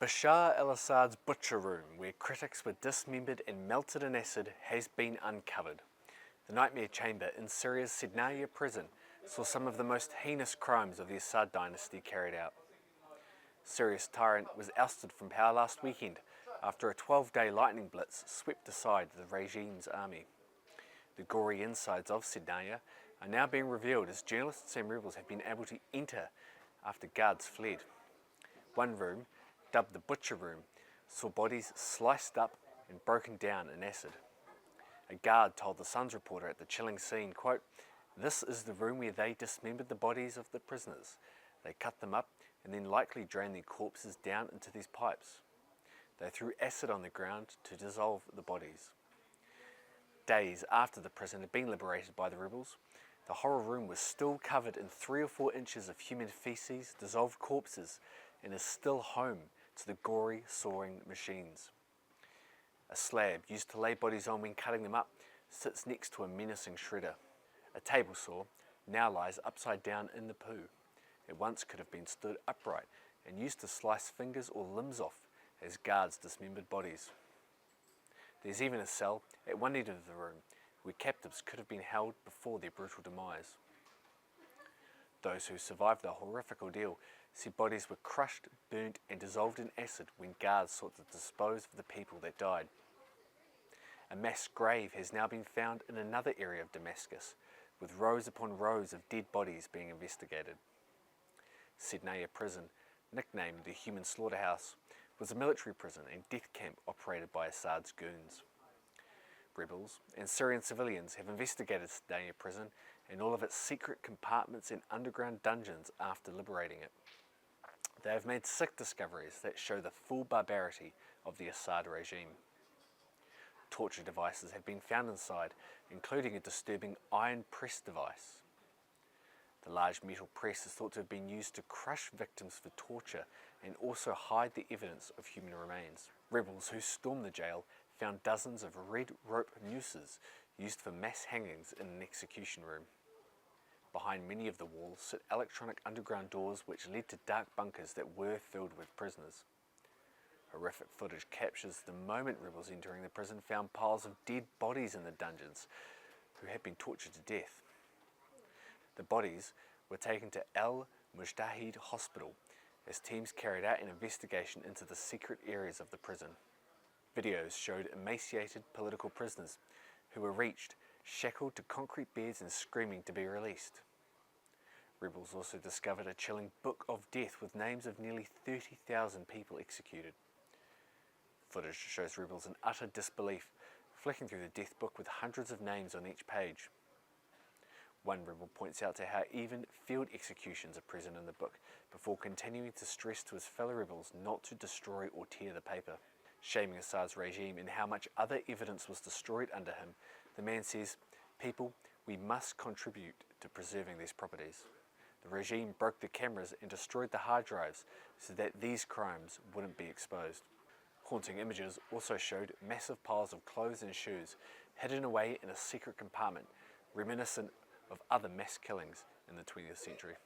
Bashar Al-Assad's butcher room, where critics were dismembered and melted in acid, has been uncovered. The nightmare chamber in Syria's Syria prison saw some of the most heinous crimes of the Assad dynasty carried out. Syria's tyrant was ousted from power last weekend after a 12-day lightning blitz swept aside the regime's army. The gory insides of Syria are now being revealed as journalists and rebels have been able to enter after guards fled. One room, dubbed the butcher room, saw bodies sliced up and broken down in acid. A guard told the Sun's reporter at the chilling scene, quote, "This is the room where they dismembered the bodies of the prisoners. They cut them up and then likely drained their corpses down into these pipes. They threw acid on the ground to dissolve the bodies." Days after the prison had been liberated by the rebels, the horror room was still covered in 3 or 4 inches of human feces, dissolved corpses, and is still home to the gory sawing machines. A slab used to lay bodies on when cutting them up sits next to a menacing shredder. A table saw now lies upside down in the poo. It once could have been stood upright and used to slice fingers or limbs off as guards dismembered bodies. There's even a cell at one end of the room where captives could have been held before their brutal demise. Those who survived the horrific ordeal said bodies were crushed, burnt and dissolved in acid when guards sought to dispose of the people that died. A mass grave has now been found in another area of Damascus, with rows upon rows of dead bodies being investigated. Syria prison, nicknamed the Human Slaughterhouse, was a military prison and death camp operated by Assad's goons. Rebels and Syrian civilians have investigated Syria prison and all of its secret compartments and underground dungeons after liberating it. They have made sick discoveries that show the full barbarity of the Assad regime. Torture devices have been found inside, including a disturbing iron press device. The large metal press is thought to have been used to crush victims for torture and also hide the evidence of human remains. Rebels who stormed the jail found dozens of red rope nooses used for mass hangings in an execution room. Behind many of the walls sit electronic underground doors which led to dark bunkers that were filled with prisoners. Horrific footage captures the moment rebels entering the prison found piles of dead bodies in the dungeons who had been tortured to death. The bodies were taken to Al-Mujtahid Hospital as teams carried out an investigation into the secret areas of the prison. Videos showed emaciated political prisoners who were reached, shackled to concrete beds and screaming to be released. Rebels also discovered a chilling book of death with names of nearly 30,000 people executed. Footage shows rebels in utter disbelief, flicking through the death book with hundreds of names on each page. One rebel points out to how even field executions are present in the book, before continuing to stress to his fellow rebels not to destroy or tear the paper. Shaming Assad's regime and how much other evidence was destroyed under him, the man says, "People, we must contribute to preserving these properties." The regime broke the cameras and destroyed the hard drives so that these crimes wouldn't be exposed. Haunting images also showed massive piles of clothes and shoes hidden away in a secret compartment, reminiscent of other mass killings in the 20th century.